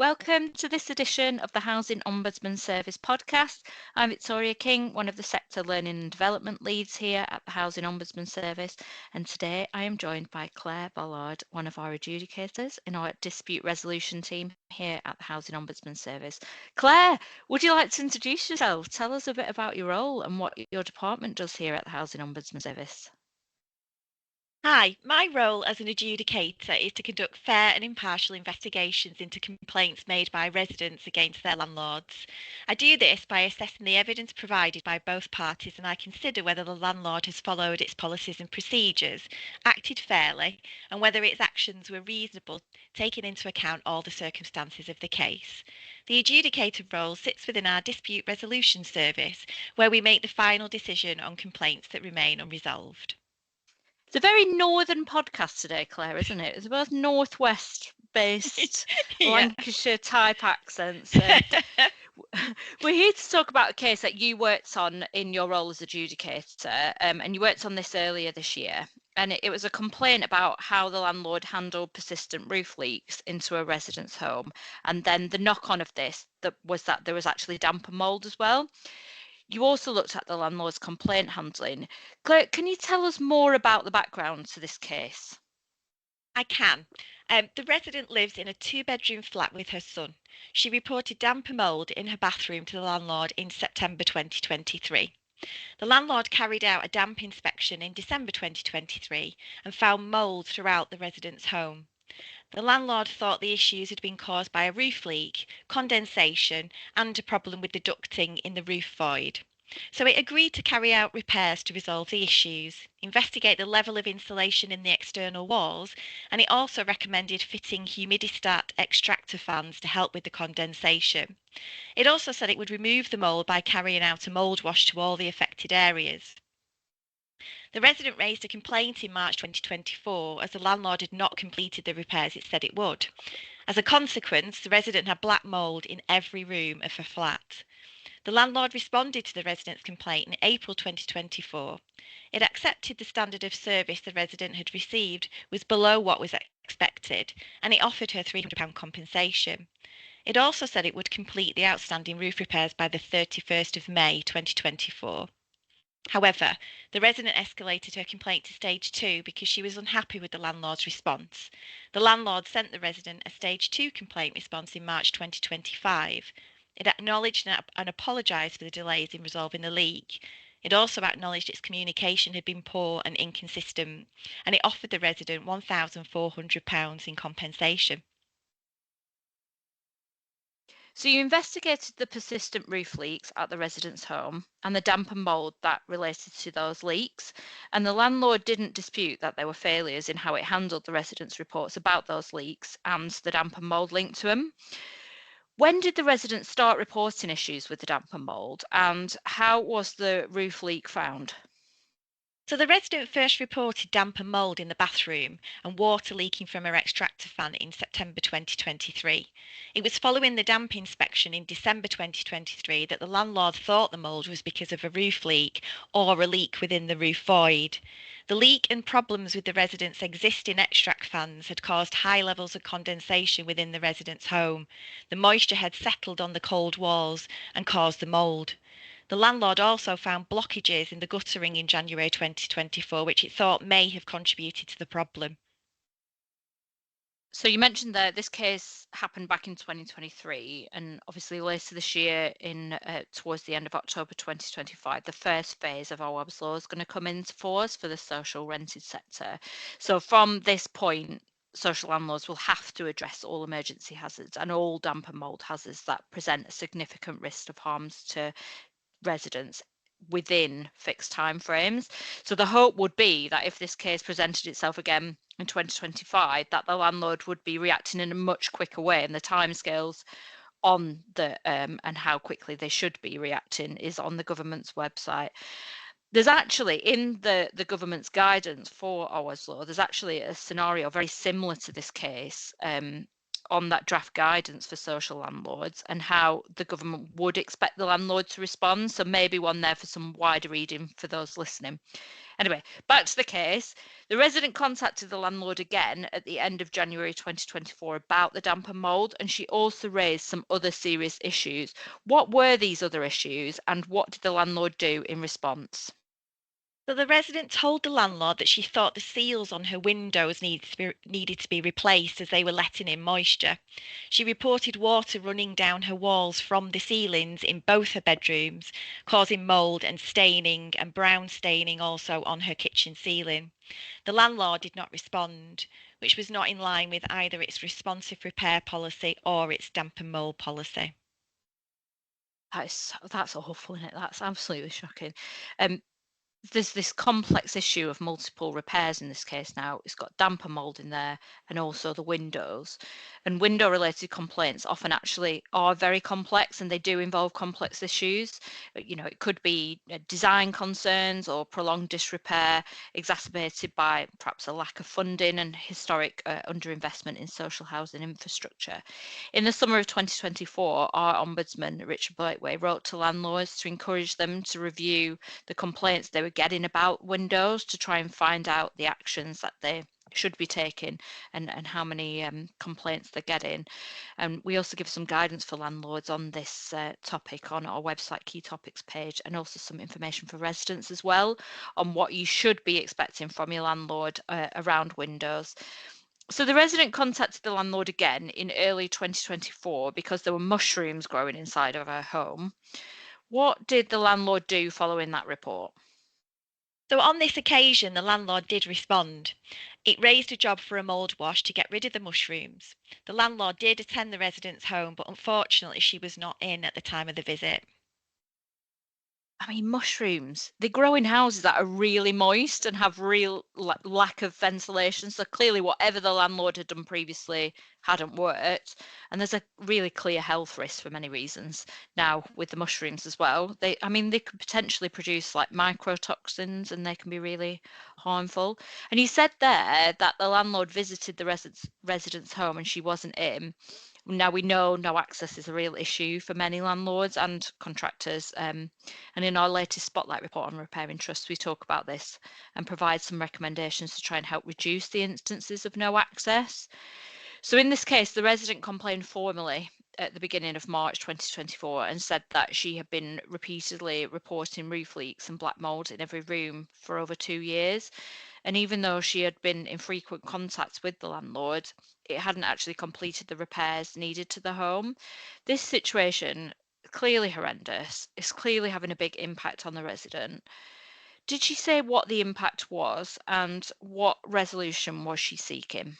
Welcome to this edition of the Housing Ombudsman Service podcast. I'm Victoria King, one of the Sector Learning and Development Leads here at the Housing Ombudsman Service, and today I am joined by Claire Ballard, one of our adjudicators in our dispute resolution team here at the Housing Ombudsman Service. Claire, would you like to introduce yourself? Tell us a bit about your role and what your department does here at the Housing Ombudsman Service. Hi, my role as an adjudicator is to conduct fair and impartial investigations into complaints made by residents against their landlords. I do this by assessing the evidence provided by both parties, and I consider whether the landlord has followed its policies and procedures, acted fairly, and whether its actions were reasonable, taking into account all the circumstances of the case. The adjudicator role sits within our dispute resolution service, where we make the final decision on complaints that remain unresolved. It's a very northern podcast today, Claire, isn't it? It's both northwest-based Lancashire type accents. We're here to talk about a case that you worked on in your role as adjudicator, and you worked on this earlier this year. And it was a complaint about how the landlord handled persistent roof leaks into a resident's home. And then the knock-on of this was that there was actually damp and mould as well. You also looked at the landlord's complaint handling. Claire, can you tell us more about the background to this case? I can. The resident lives in a two-bedroom flat with her son. She reported damp and mould in her bathroom to the landlord in September 2023. The landlord carried out a damp inspection in December 2023 and found mould throughout the resident's home. The landlord thought the issues had been caused by a roof leak, condensation, and a problem with the ducting in the roof void. So it agreed to carry out repairs to resolve the issues, investigate the level of insulation in the external walls, and it also recommended fitting humidistat extractor fans to help with the condensation. It also said it would remove the mould by carrying out a mould wash to all the affected areas. The resident raised a complaint in March 2024 as the landlord had not completed the repairs it said it would. As a consequence, the resident had black mould in every room of her flat. The landlord responded to the resident's complaint in April 2024. It accepted the standard of service the resident had received was below what was expected, and it offered her £300 compensation. It also said it would complete the outstanding roof repairs by the 31st of May 2024. However, the resident escalated her complaint to stage 2 because she was unhappy with the landlord's response. The landlord sent the resident a stage 2 complaint response in March 2025. It acknowledged and apologised for the delays in resolving the leak. It also acknowledged its communication had been poor and inconsistent, and it offered the resident £1,400 in compensation. So you investigated the persistent roof leaks at the resident's home and the damp and mould that related to those leaks, and the landlord didn't dispute that there were failures in how it handled the residents' reports about those leaks and the damp and mould linked to them. When did the residents start reporting issues with the damp and mould, and how was the roof leak found? So the resident first reported damp and mould in the bathroom and water leaking from her extractor fan in September 2023. It was following the damp inspection in December 2023 that the landlord thought the mould was because of a roof leak or a leak within the roof void. The leak and problems with the resident's existing extract fans had caused high levels of condensation within the resident's home. The moisture had settled on the cold walls and caused the mould. The landlord also found blockages in the guttering in January 2024, which it thought may have contributed to the problem. So you mentioned that this case happened back in 2023, and obviously later this year, towards the end of October 2025, the first phase of our OBS law is going to come into force for the social rented sector. So from this point, social landlords will have to address all emergency hazards and all damp and mould hazards that present a significant risk of harms to residents within fixed timeframes. So the hope would be that if this case presented itself again in 2025, that the landlord would be reacting in a much quicker way, and the timescales on the and how quickly they should be reacting is on the government's website. There's actually in the government's guidance for OWAS law, there's actually a scenario very similar to this case on that draft guidance for social landlords and how the government would expect the landlord to respond. So maybe one there for some wider reading for those listening. Anyway, back to the case. The resident contacted the landlord again at the end of January 2024 about the damp and mould, and she also raised some other serious issues. What were these other issues, and what did the landlord do in response? So the resident told the landlord that she thought the seals on her windows needed to be replaced as they were letting in moisture. She reported water running down her walls from the ceilings in both her bedrooms, causing mould and staining and brown staining also on her kitchen ceiling. The landlord did not respond, which was not in line with either its responsive repair policy or its damp and mould policy. That's awful, isn't it? That's absolutely shocking. Um, there's this complex issue of multiple repairs in this case now. It's got damper mold in there and also the windows. And window related complaints often actually are very complex and they do involve complex issues. It could be design concerns or prolonged disrepair exacerbated by perhaps a lack of funding and historic underinvestment in social housing infrastructure. In the summer of 2024, our Ombudsman, Richard Blakeway, wrote to landlords to encourage them to review the complaints they were getting about windows to try and find out the actions that they should be taking and how many complaints they're getting. And we also give some guidance for landlords on this topic on our website key topics page, and also some information for residents as well on what you should be expecting from your landlord around windows. So the resident contacted the landlord again in early 2024 because there were mushrooms growing inside of her home. What did the landlord do following that report? So on this occasion, the landlord did respond. It raised a job for a mould wash to get rid of the mushrooms. The landlord did attend the resident's home, but unfortunately she was not in at the time of the visit. I mean, mushrooms, they grow in houses that are really moist and have real lack of ventilation. So clearly, whatever the landlord had done previously hadn't worked. And there's a really clear health risk for many reasons now with the mushrooms as well. They could potentially produce like microtoxins and they can be really harmful. And you said there that the landlord visited the resident's home and she wasn't in. Now we know no access is a real issue for many landlords and contractors. And in our latest Spotlight report on repairing trusts, we talk about this and provide some recommendations to try and help reduce the instances of no access. So in this case, the resident complained formally at the beginning of March 2024 and said that she had been repeatedly reporting roof leaks and black mold in every room for over 2 years. And even though she had been in frequent contact with the landlord, it hadn't actually completed the repairs needed to the home. This situation, clearly horrendous, is clearly having a big impact on the resident. Did she say what the impact was and what resolution was she seeking?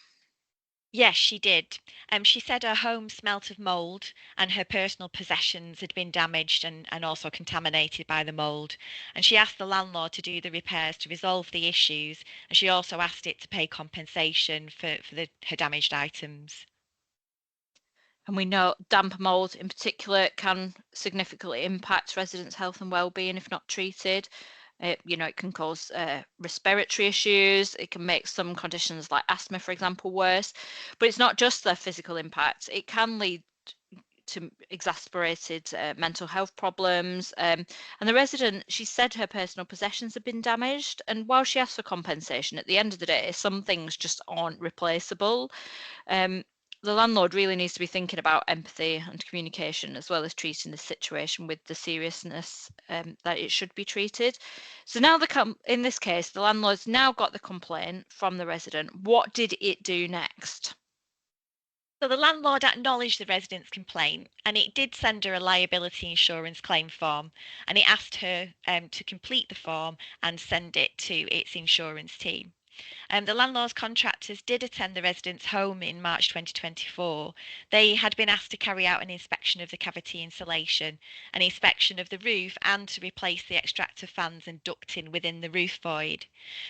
Yes, she did. She said her home smelt of mould and her personal possessions had been damaged and also contaminated by the mould. And she asked the landlord to do the repairs to resolve the issues. And she also asked it to pay compensation for her damaged items. And we know damp mold in particular can significantly impact residents' health and well-being if not treated. It can cause respiratory issues. It can make some conditions like asthma, for example, worse. But it's not just the physical impact. It can lead to exacerbated mental health problems. And the resident, she said her personal possessions have been damaged. And while she asked for compensation, at the end of the day, some things just aren't replaceable. Um, the landlord really needs to be thinking about empathy and communication as well as treating the situation with the seriousness that it should be treated. So now in this case, the landlord's now got the complaint from the resident. What did it do next? So the landlord acknowledged the resident's complaint and it did send her a liability insurance claim form, and it asked her to complete the form and send it to its insurance team. The landlord's contractors did attend the resident's home in March 2024. They had been asked to carry out an inspection of the cavity insulation, an inspection of the roof, and to replace the extractor fans and ducting within the roof void.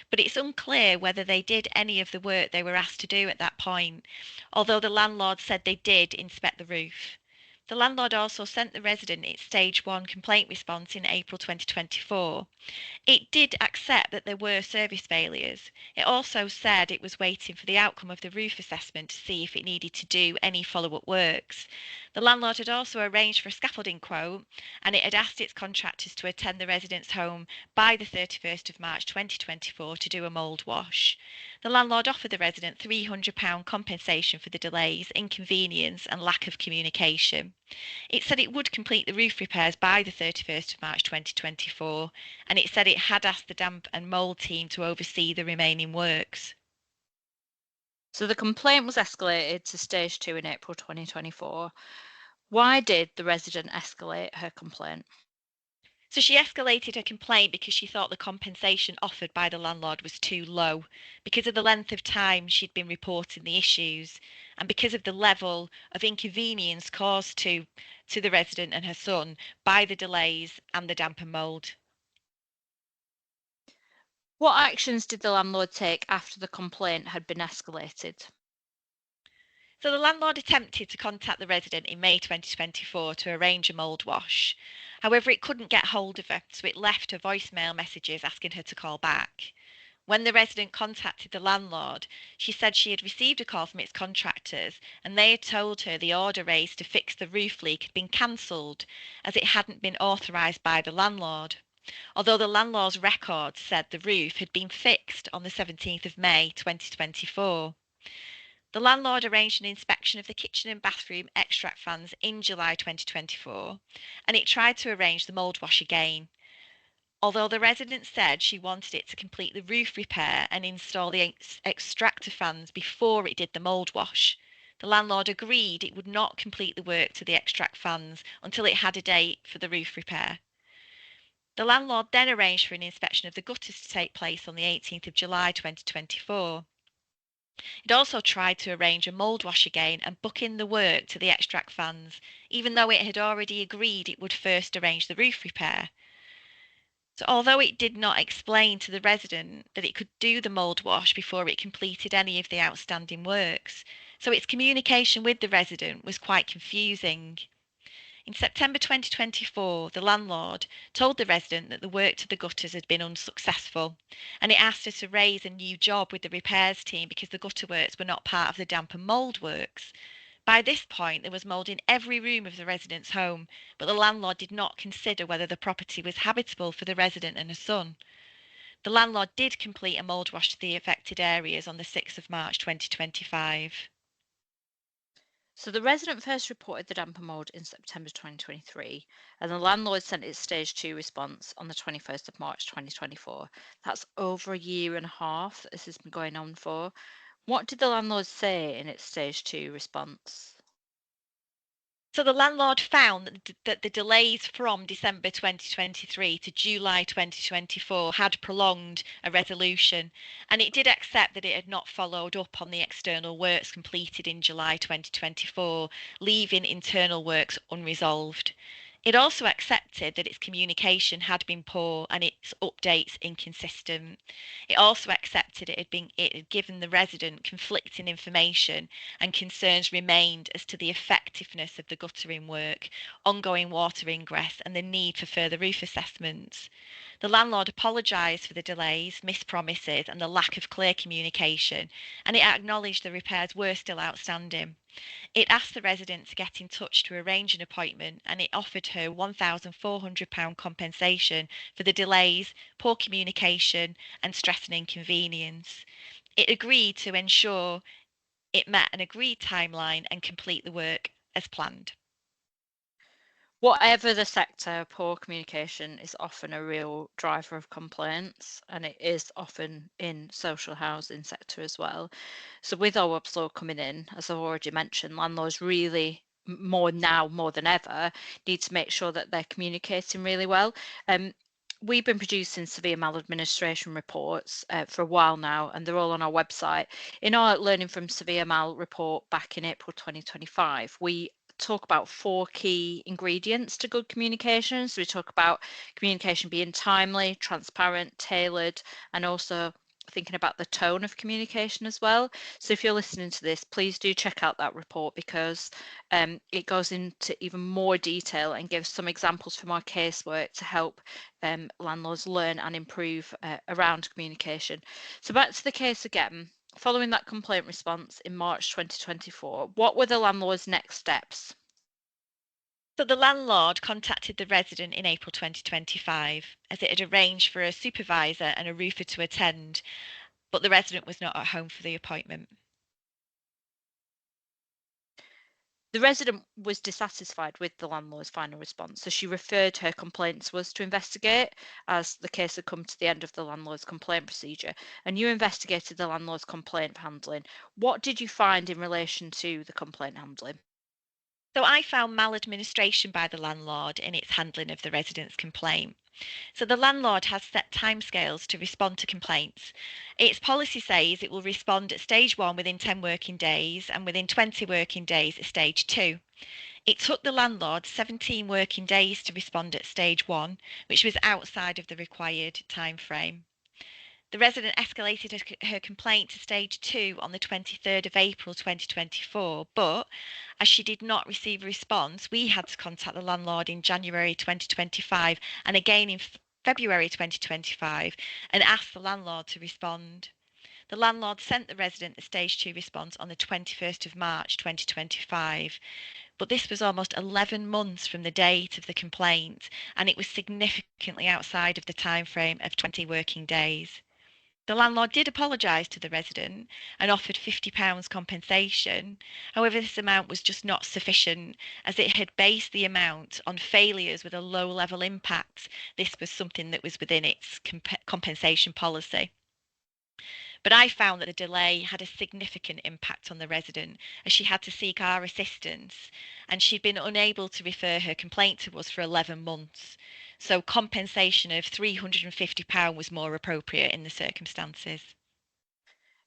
But it's unclear whether they did any of the work they were asked to do at that point, although the landlord said they did inspect the roof. The landlord also sent the resident its stage 1 complaint response in April 2024. It did accept that there were service failures. It also said it was waiting for the outcome of the roof assessment to see if it needed to do any follow-up works. The landlord had also arranged for a scaffolding quote, and it had asked its contractors to attend the resident's home by the 31st of March 2024 to do a mould wash. The landlord offered the resident £300 compensation for the delays, inconvenience and lack of communication. It said it would complete the roof repairs by the 31st of March 2024, and it said it had asked the damp and mould team to oversee the remaining works. So the complaint was escalated to stage 2 in April 2024. Why did the resident escalate her complaint? So she escalated her complaint because she thought the compensation offered by the landlord was too low, because of the length of time she'd been reporting the issues, and because of the level of inconvenience caused to the resident and her son by the delays and the damp and mould. What actions did the landlord take after the complaint had been escalated? So the landlord attempted to contact the resident in May 2024 to arrange a mould wash. However, it couldn't get hold of her, so it left her voicemail messages asking her to call back. When the resident contacted the landlord, she said she had received a call from its contractors and they had told her the order raised to fix the roof leak had been cancelled as it hadn't been authorised by the landlord. Although the landlord's records said the roof had been fixed on the 17th of May 2024. The landlord arranged an inspection of the kitchen and bathroom extract fans in July 2024, and it tried to arrange the mould wash again. Although the resident said she wanted it to complete the roof repair and install the extractor fans before it did the mould wash, the landlord agreed it would not complete the work to the extract fans until it had a date for the roof repair. The landlord then arranged for an inspection of the gutters to take place on the 18th of July 2024. It also tried to arrange a mould wash again and book in the work to the extract fans, even though it had already agreed it would first arrange the roof repair. So although it did not explain to the resident that it could do the mould wash before it completed any of the outstanding works, so its communication with the resident was quite confusing. In September 2024, the landlord told the resident that the work to the gutters had been unsuccessful, and it asked her to raise a new job with the repairs team because the gutter works were not part of the damp and mould works. By this point, there was mould in every room of the resident's home, but the landlord did not consider whether the property was habitable for the resident and her son. The landlord did complete a mould wash to the affected areas on the 6th of March 2025. So the resident first reported the damper mould in September 2023, and the landlord sent its stage 2 response on the 21st of March 2024. That's over a year and a half that this has been going on for. What did the landlord say in its stage 2 response? So the landlord found that the delays from December 2023 to July 2024 had prolonged a resolution, and it did accept that it had not followed up on the external works completed in July 2024, leaving internal works unresolved. It also accepted that its communication had been poor and its updates inconsistent. It also accepted it had given the resident conflicting information and concerns remained as to the effectiveness of the guttering work, ongoing water ingress and the need for further roof assessments. The landlord apologised for the delays, missed promises and the lack of clear communication, and it acknowledged the repairs were still outstanding. It asked the resident to get in touch to arrange an appointment, and it offered her £1,400 compensation for the delays, poor communication and stress and inconvenience. It agreed to ensure it met an agreed timeline and complete the work as planned. Whatever the sector, poor communication is often a real driver of complaints, and it is often in social housing sector as well. So with OWAB's law coming in, as I've already mentioned, landlords really more now more than ever need to make sure that they're communicating really well. We've been producing severe maladministration reports for a while now, and they're all on our website. In our Learning from Severe Mal report back in April 2025, we talk about 4 key ingredients to good communication. So we talk about communication being timely, transparent, tailored, and also thinking about the tone of communication as well. So if you're listening to this, please do check out that report because it goes into even more detail and gives some examples from our casework to help landlords learn and improve around communication. So back to the case again. Following that complaint response in March 2024, what were the landlord's next steps? So the landlord contacted the resident in April 2025 as it had arranged for a supervisor and a roofer to attend, but the resident was not at home for the appointment. The resident was dissatisfied with the landlord's final response, so she referred her complaint to us to investigate, as the case had come to the end of the landlord's complaint procedure. And you investigated the landlord's complaint handling. What did you find in relation to the complaint handling? So I found maladministration by the landlord in its handling of the resident's complaint. So the landlord has set timescales to respond to complaints. Its policy says it will respond at stage 1 within 10 working days and within 20 working days at stage 2. It took the landlord 17 working days to respond at stage 1, which was outside of the required time frame. The resident escalated her complaint to stage 2 on the 23rd of April 2024, but as she did not receive a response, we had to contact the landlord in January 2025 and again in February 2025 and ask the landlord to respond. The landlord sent the resident the stage 2 response on the 21st of March 2025, but this was almost 11 months from the date of the complaint and it was significantly outside of the time frame of 20 working days. The landlord did apologise to the resident and offered £50 compensation. However, this amount was just not sufficient as it had based the amount on failures with a low level impact. This was something that was within its compensation policy. But I found that the delay had a significant impact on the resident as she had to seek our assistance and she'd been unable to refer her complaint to us for 11 months. So compensation of £350 was more appropriate in the circumstances.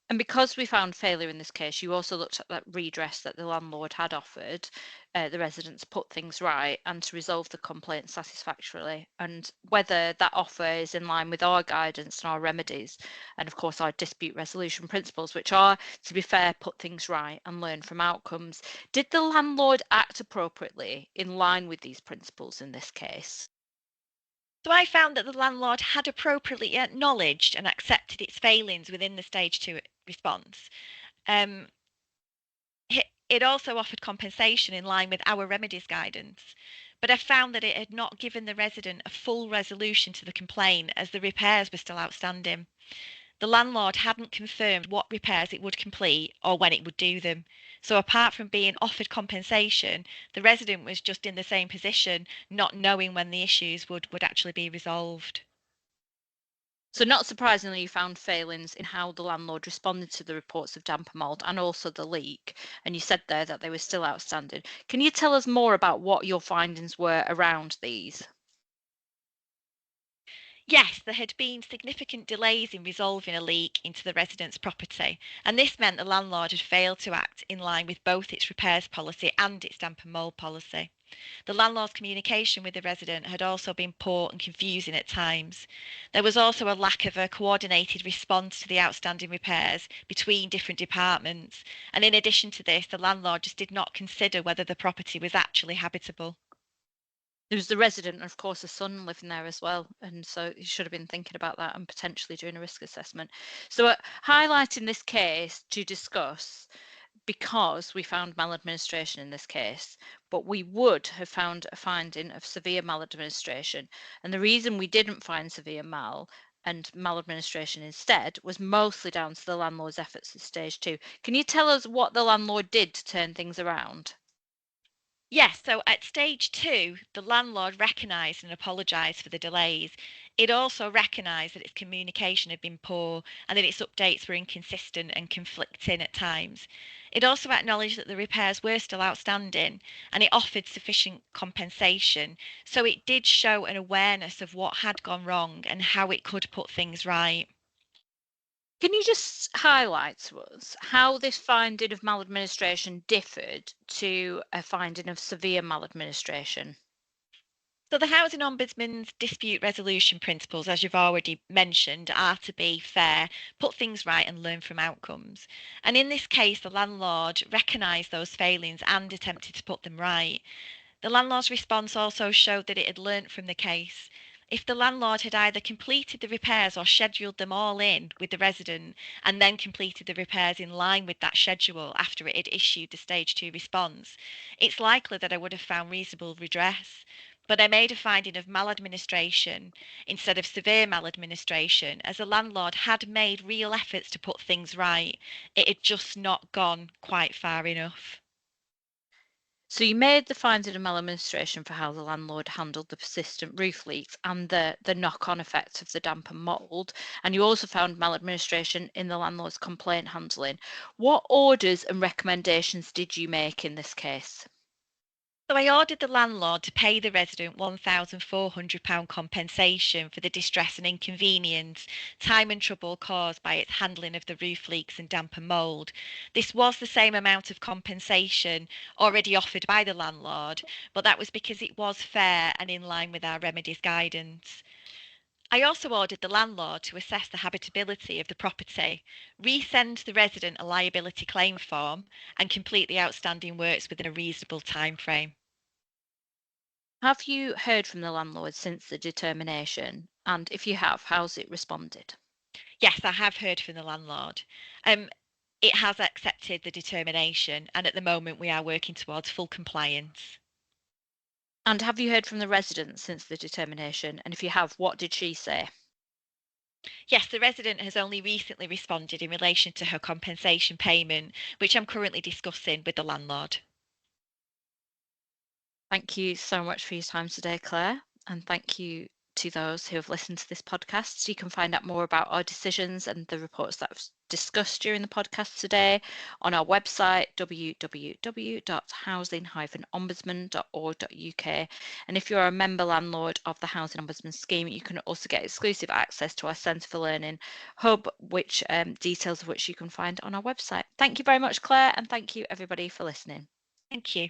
And because we found failure in this case, you also looked at that redress that the landlord had offered the residents to put things right and to resolve the complaint satisfactorily, and whether that offer is in line with our guidance and our remedies, and of course our dispute resolution principles, which are, to be fair, put things right and learn from outcomes. Did the landlord act appropriately in line with these principles in this case? So I found that the landlord had appropriately acknowledged and accepted its failings within the stage 2 response. Um, it also offered compensation in line with our remedies guidance, but I found that it had not given the resident a full resolution to the complaint as the repairs were still outstanding. The landlord hadn't confirmed what repairs it would complete or when it would do them. So apart from being offered compensation, the resident was just in the same position, not knowing when the issues would actually be resolved. So not surprisingly, you found failings in how the landlord responded to the reports of damp and mould and also the leak. And you said there that they were still outstanding. Can you tell us more about what your findings were around these? Yes, there had been significant delays in resolving a leak into the resident's property, and this meant the landlord had failed to act in line with both its repairs policy and its damp and mould policy. The landlord's communication with the resident had also been poor and confusing at times. There was also a lack of a coordinated response to the outstanding repairs between different departments, and in addition to this, the landlord just did not consider whether the property was actually habitable. There was the resident, and of course, a son living there as well. And so he should have been thinking about that and potentially doing a risk assessment. So, highlighting this case to discuss because we found maladministration in this case, but we would have found a finding of severe maladministration. And the reason we didn't find severe mal and maladministration instead was mostly down to the landlord's efforts at stage 2. Can you tell us what the landlord did to turn things around? Yes, so at stage 2, the landlord recognised and apologised for the delays. It also recognised that its communication had been poor and that its updates were inconsistent and conflicting at times. It also acknowledged that the repairs were still outstanding and it offered sufficient compensation. So it did show an awareness of what had gone wrong and how it could put things right. Can you just highlight to us how this finding of maladministration differed to a finding of severe maladministration? So the Housing Ombudsman's dispute resolution principles, as you've already mentioned, are to be fair, put things right and learn from outcomes. And in this case, the landlord recognised those failings and attempted to put them right. The landlord's response also showed that it had learnt from the case. If the landlord had either completed the repairs or scheduled them all in with the resident and then completed the repairs in line with that schedule after it had issued the stage 2 response, it's likely that I would have found reasonable redress. But I made a finding of maladministration instead of severe maladministration, as the landlord had made real efforts to put things right. It had just not gone quite far enough. So you made the finding of maladministration for how the landlord handled the persistent roof leaks and the knock-on effects of the damp and mould, and you also found maladministration in the landlord's complaint handling. What orders and recommendations did you make in this case? So I ordered the landlord to pay the resident £1,400 compensation for the distress and inconvenience, time and trouble caused by its handling of the roof leaks and damp and mould. This was the same amount of compensation already offered by the landlord, but that was because it was fair and in line with our remedies guidance. I also ordered the landlord to assess the habitability of the property, resend the resident a liability claim form, and complete the outstanding works within a reasonable time frame. Have you heard from the landlord since the determination? And if you have, how's it responded? Yes, I have heard from the landlord. Um, it has accepted the determination, and at the moment we are working towards full compliance. And have you heard from the resident since the determination? And if you have, what did she say? Yes, the resident has only recently responded in relation to her compensation payment, which I'm currently discussing with the landlord. Thank you so much for your time today, Claire. And thank you to those who have listened to this podcast. You can find out more about our decisions and the reports that I've discussed during the podcast today on our website, www.housing-ombudsman.org.uk. And if you're a member landlord of the Housing Ombudsman Scheme, you can also get exclusive access to our Centre for Learning hub, which details of which you can find on our website. Thank you very much, Claire, and thank you everybody for listening. Thank you.